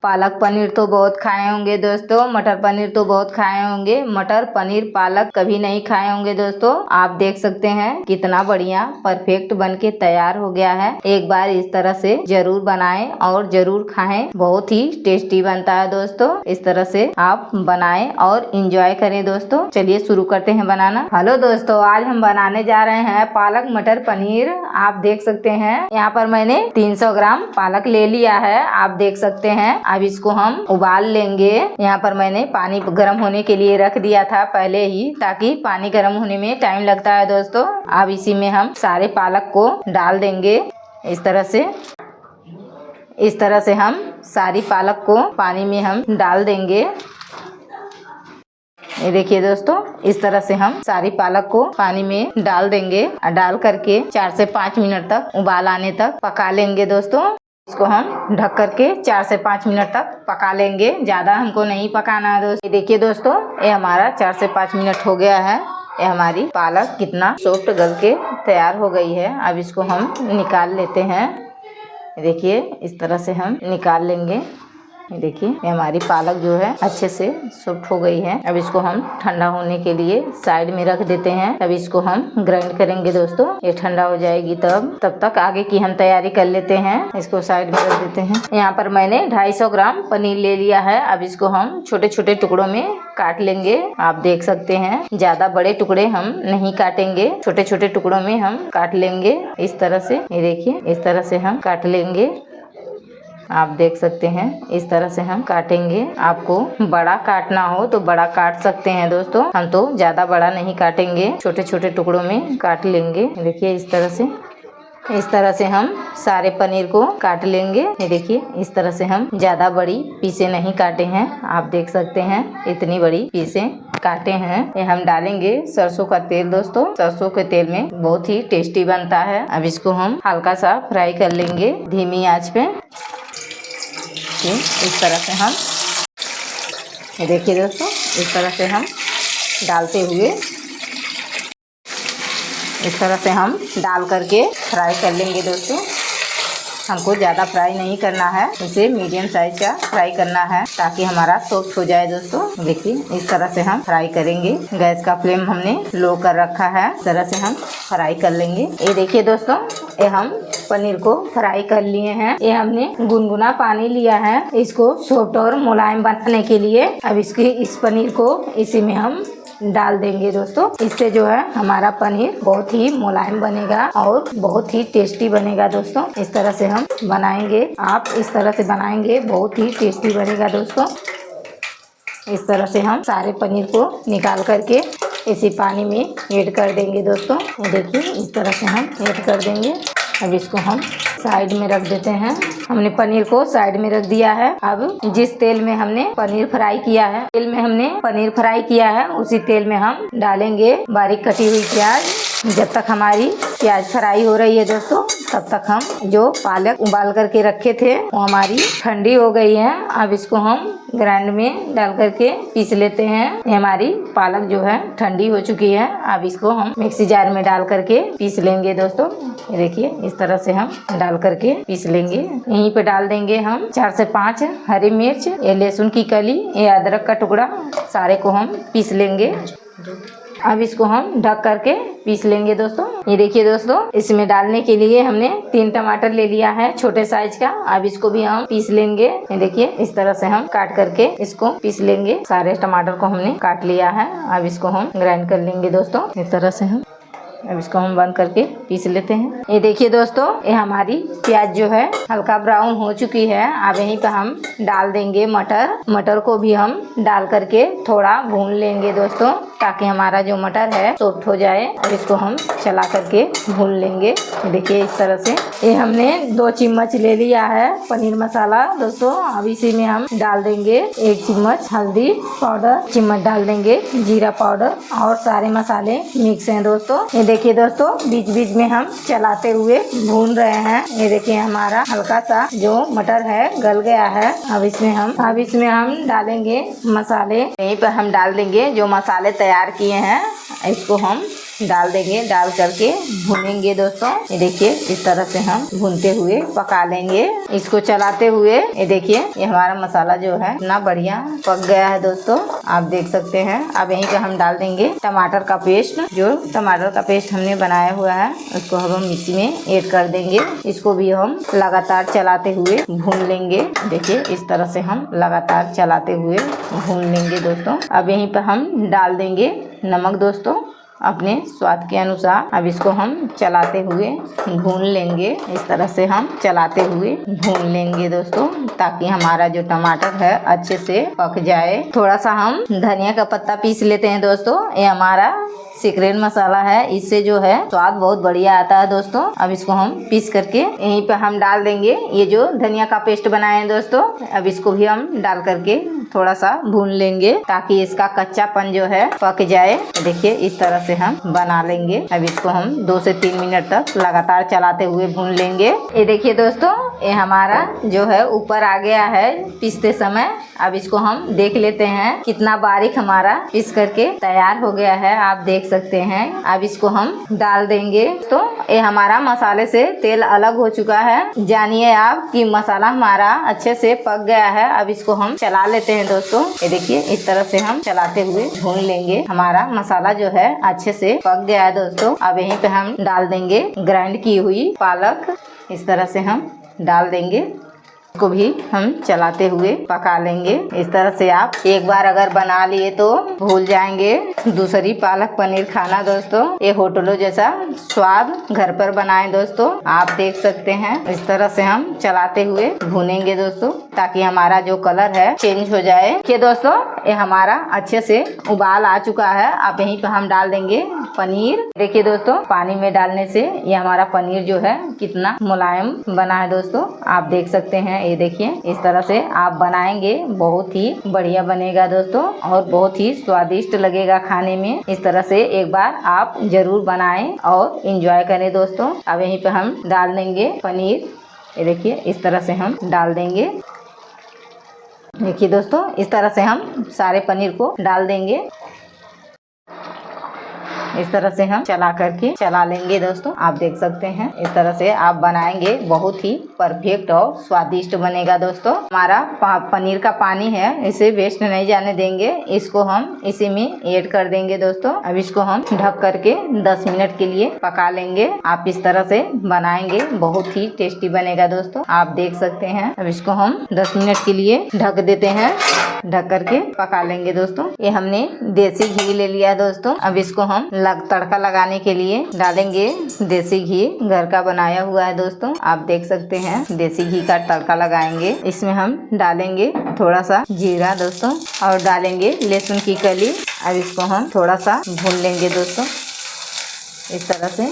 पालक पनीर तो बहुत खाए होंगे दोस्तों, मटर पनीर तो बहुत खाए होंगे, मटर पनीर पालक कभी नहीं खाए होंगे दोस्तों। आप देख सकते हैं कितना बढ़िया परफेक्ट बनके तैयार हो गया है। एक बार इस तरह से जरूर बनाएं और जरूर खाएं, बहुत ही टेस्टी बनता है दोस्तों। इस तरह से आप बनाएं और इंजॉय करें दोस्तों। चलिए शुरू करते हैं बनाना। हेलो दोस्तों, आज हम बनाने जा रहे हैं पालक मटर पनीर। आप देख सकते हैं यहाँ पर मैंने 300 ग्राम पालक ले लिया है। आप देख सकते हैं। अब इसको हम उबाल लेंगे। यहाँ पर मैंने पानी गर्म होने के लिए रख दिया था पहले ही, ताकि पानी गर्म होने में टाइम लगता है दोस्तों। अब इसी में हम सारे पालक को डाल देंगे। इस तरह से हम सारी पालक को पानी में हम डाल देंगे। ये देखिए दोस्तों, इस तरह से हम सारी पालक को पानी में डाल देंगे और डाल करके 4 से 5 मिनट तक उबाल आने तक पका लेंगे दोस्तों। इसको हम ढक करके 4 से 5 मिनट तक पका लेंगे, ज्यादा हमको नहीं पकाना है दोस्तों। देखिए दोस्तों, ये हमारा 4 से 5 मिनट हो गया है। ये हमारी पालक कितना सॉफ्ट गल के तैयार हो गई है। अब इसको हम निकाल लेते हैं। देखिए इस तरह से हम निकाल लेंगे। देखिए ये हमारी पालक जो है अच्छे से सॉफ्ट हो गई है। अब इसको हम ठंडा होने के लिए साइड में रख देते हैं। अब इसको हम ग्राइंड करेंगे दोस्तों। ये ठंडा हो जाएगी तब तक आगे की हम तैयारी कर लेते हैं। इसको साइड में रख देते हैं। यहाँ पर मैंने 250 ग्राम पनीर ले लिया है। अब इसको हम छोटे छोटे टुकड़ों में काट लेंगे। आप देख सकते हैं ज्यादा बड़े टुकड़े हम नहीं काटेंगे, छोटे छोटे टुकड़ों में हम काट लेंगे इस तरह से। ये देखिए इस तरह से हम काट लेंगे। आप देख सकते हैं इस तरह से हम काटेंगे। आपको बड़ा काटना हो तो बड़ा काट सकते हैं दोस्तों। हम तो ज्यादा बड़ा नहीं काटेंगे, छोटे छोटे टुकड़ों में काट लेंगे। देखिए इस तरह से हम सारे पनीर को काट लेंगे। ये देखिए इस तरह से हम ज्यादा बड़ी पीसे नहीं काटे हैं। आप देख सकते हैं इतनी बड़ी पीसे काटे हैं। ये हम डालेंगे सरसों का तेल दोस्तों। सरसों के तेल में बहुत ही टेस्टी बनता है। अब इसको हम हल्का सा फ्राई कर लेंगे धीमी आंच पे। इस तरह से हम, ये देखिए दोस्तों, इस तरह से हम डालते हुए इस तरह से हम डाल करके फ्राई कर लेंगे दोस्तों। हमको ज़्यादा फ्राई नहीं करना है, इसे मीडियम साइज का फ्राई करना है ताकि हमारा सॉफ्ट हो जाए दोस्तों। देखिए इस तरह से हम फ्राई करेंगे। गैस का फ्लेम हमने लो कर रखा है। इस तरह से हम फ्राई कर लेंगे। ये देखिए दोस्तों, ये हम पनीर को फ्राई कर लिए हैं। ये हमने गुनगुना पानी लिया है इसको सॉफ्ट और मुलायम बनाने के लिए। अब इस पनीर को इसी में हम डाल देंगे दोस्तों। इससे जो है हमारा पनीर बहुत ही मुलायम बनेगा और बहुत ही टेस्टी बनेगा दोस्तों। इस तरह से हम बनाएंगे, आप इस तरह से बनाएंगे, बहुत ही टेस्टी बनेगा दोस्तों। इस तरह से हम सारे पनीर को निकाल करके इसी पानी में ऐड कर देंगे दोस्तों। देखिए इस तरह से हम ऐड कर देंगे। अब इसको हम साइड में रख देते हैं। हमने पनीर को साइड में रख दिया है। अब जिस तेल में हमने पनीर फ्राई किया है, उसी तेल में हम डालेंगे बारीक कटी हुई प्याज। जब तक हमारी प्याज फ्राई हो रही है दोस्तों, तब तक हम जो पालक उबाल करके रखे थे वो हमारी ठंडी हो गई है। अब इसको हम ग्राइंड में डाल करके पीस लेते हैं। ये हमारी पालक जो है ठंडी हो चुकी है। अब इसको हम मिक्सी जार में डाल करके पीस लेंगे दोस्तों। ये देखिए इस तरह से हम डाल करके पीस लेंगे। यहीं पे डाल देंगे हम 4 से 5 हरी मिर्च, ये लहसुन की कली, ये अदरक का टुकड़ा, सारे को हम पीस लेंगे। अब इसको हम ढक करके पीस लेंगे दोस्तों। ये देखिए दोस्तों, इसमें डालने के लिए हमने 3 टमाटर ले लिया है छोटे साइज का। अब इसको भी हम पीस लेंगे। ये देखिए इस तरह से हम काट करके इसको पीस लेंगे। सारे टमाटर को हमने काट लिया है। अब इसको हम ग्राइंड कर लेंगे दोस्तों। इस तरह से हम अब इसको हम बंद करके पीस लेते हैं। ये देखिए दोस्तों, ये हमारी प्याज जो है हल्का ब्राउन हो चुकी है। अब यहीं पे हम डाल देंगे मटर को भी हम डाल करके थोड़ा भून लेंगे दोस्तों, ताकि हमारा जो मटर है सॉफ्ट हो जाए। और इसको हम चला करके भून लेंगे। देखिए इस तरह से ये हमने 2 चम्मच ले लिया है पनीर मसाला दोस्तों। अब इसी में हम डाल देंगे 1 चम्मच हल्दी पाउडर, चम्मच डाल देंगे जीरा पाउडर और सारे मसाले मिक्स हैं दोस्तों। ये देखिए दोस्तों, बीच बीच में हम चलाते हुए भून रहे हैं। ये देखिए हमारा हल्का सा जो मटर है गल गया है। अब इसमें हम डालेंगे मसाले। यहीं पर हम डाल देंगे जो मसाले तैयार किए हैं। इसको हम डाल देंगे, डाल करके भुनेंगे दोस्तों। ये देखिए इस तरह से हम भूनते हुए पका लेंगे। इसको चलाते हुए ये देखिए ये हमारा मसाला जो है इतना बढ़िया पक गया है दोस्तों, आप देख सकते हैं। अब यहीं पे हम डाल देंगे टमाटर का पेस्ट। जो टमाटर का पेस्ट हमने बनाया हुआ है उसको हम मिक्सी में ऐड कर देंगे। इसको भी हम लगातार चलाते हुए भून लेंगे। देखिए इस तरह से हम लगातार चलाते हुए भून लेंगे दोस्तों। अब यहीं पर हम डाल देंगे नमक दोस्तों अपने स्वाद के अनुसार। अब इसको हम चलाते हुए भून लेंगे। इस तरह से हम चलाते हुए भून लेंगे दोस्तों, ताकि हमारा जो टमाटर है अच्छे से पक जाए। थोड़ा सा हम धनिया का पत्ता पीस लेते हैं दोस्तों। ये हमारा सीक्रेट मसाला है, इससे जो है स्वाद बहुत बढ़िया आता है दोस्तों। अब इसको हम पीस करके यहीं पे हम डाल देंगे। ये जो धनिया का पेस्ट बनाए हैं दोस्तों, अब इसको भी हम डाल करके थोड़ा सा भून लेंगे, ताकि इसका कच्चापन जो है पक जाए। देखिए इस तरह से हम बना लेंगे। अब इसको हम 2 से 3 मिनट तक लगातार चलाते हुए भून लेंगे। ये देखिए दोस्तों ये हमारा जो है ऊपर आ गया है पीसते समय। अब इसको हम देख लेते हैं कितना बारीक हमारा पीस करके तैयार हो गया है, आप देख सकते हैं। अब इसको हम डाल देंगे। तो ये हमारा मसाले से तेल अलग हो चुका है, जानिए आप कि मसाला हमारा अच्छे से पक गया है। अब इसको हम चला लेते हैं दोस्तों। ये देखिए इस तरह से हम चलाते हुए भून लेंगे। हमारा मसाला जो है अच्छे से पक गया है दोस्तों। अब यहीं पे हम डाल देंगे ग्राइंड की हुई पालक। इस तरह से हम डाल देंगे, को भी हम चलाते हुए पका लेंगे। इस तरह से आप एक बार अगर बना लिए तो भूल जाएंगे दूसरी पालक पनीर खाना दोस्तों। ये होटलों जैसा स्वाद घर पर बनाएं दोस्तों, आप देख सकते हैं। इस तरह से हम चलाते हुए भूनेंगे दोस्तों, ताकि हमारा जो कलर है चेंज हो जाए। कि दोस्तों ये हमारा अच्छे से उबाल आ चुका है। अब यहीं पे हम डाल देंगे पनीर। देखिए दोस्तों पानी में डालने से ये हमारा पनीर जो है कितना मुलायम बना है दोस्तों, आप देख सकते हैं। ये देखिए इस तरह से आप बनाएंगे, बहुत ही बढ़िया बनेगा दोस्तों और बहुत ही स्वादिष्ट लगेगा खाने में। इस तरह से एक बार आप जरूर बनाएं और एंजॉय करें दोस्तों। अब यहीं पे हम डाल देंगे पनीर। ये देखिए इस तरह से हम डाल देंगे। देखिए दोस्तों इस तरह से हम सारे पनीर को डाल देंगे। इस तरह से हम चला करके चला लेंगे दोस्तों, आप देख सकते हैं। इस तरह से आप बनाएंगे, बहुत ही परफेक्ट और स्वादिष्ट बनेगा दोस्तों। हमारा पनीर का पानी है, इसे वेस्ट नहीं जाने देंगे। इसको हम इसी में ऐड कर देंगे दोस्तों। अब इसको हम ढक करके 10 मिनट के लिए पका लेंगे। आप इस तरह से बनाएंगे, बहुत ही टेस्टी बनेगा दोस्तों, आप देख सकते हैं। अब इसको हम 10 मिनट के लिए ढक देते हैं, ढक करके पका लेंगे दोस्तों। ये हमने देसी घी ले लिया दोस्तों। अब इसको हम तड़का लगाने के लिए डालेंगे देसी घी, घर का बनाया हुआ है दोस्तों, आप देख सकते हैं। देसी घी का तड़का लगाएंगे। इसमें हम डालेंगे थोड़ा सा जीरा दोस्तों और डालेंगे लहसुन की कली। अब इसको हम थोड़ा सा भून लेंगे दोस्तों इस तरह से।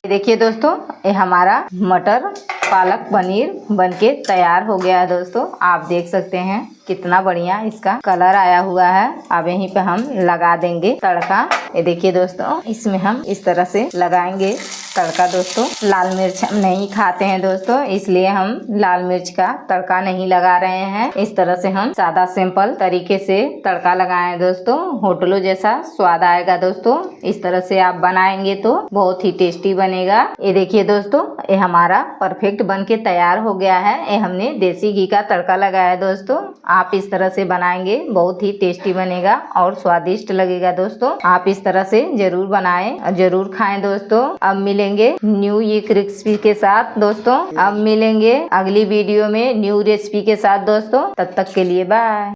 देखिए दोस्तों ये हमारा मटर पालक पनीर बनके तैयार हो गया है दोस्तों, आप देख सकते हैं कितना बढ़िया इसका कलर आया हुआ है। अब यहीं पे हम लगा देंगे तड़का। ये देखिए दोस्तों इसमें हम इस तरह से लगाएंगे तड़का दोस्तों। लाल मिर्च हम नहीं खाते हैं दोस्तों, इसलिए हम लाल मिर्च का तड़का नहीं लगा रहे हैं। इस तरह से हम सादा सिंपल तरीके से तड़का लगाएं दोस्तों, होटलों जैसा स्वाद आएगा दोस्तों। इस तरह से आप बनाएंगे तो बहुत ही टेस्टी बनेगा। ये देखिए दोस्तों ये हमारा परफेक्ट बन के तैयार हो गया है। ये हमने देसी घी का तड़का लगाया है दोस्तों। आप इस तरह से बनाएंगे, बहुत ही टेस्टी बनेगा और स्वादिष्ट लगेगा दोस्तों। आप इस तरह से जरूर बनाएं और जरूर खाएं दोस्तों। अब मिलेंगे न्यू एक रेसिपी के साथ दोस्तों। अब मिलेंगे अगली वीडियो में न्यू रेसिपी के साथ दोस्तों। तब तक के लिए बाय।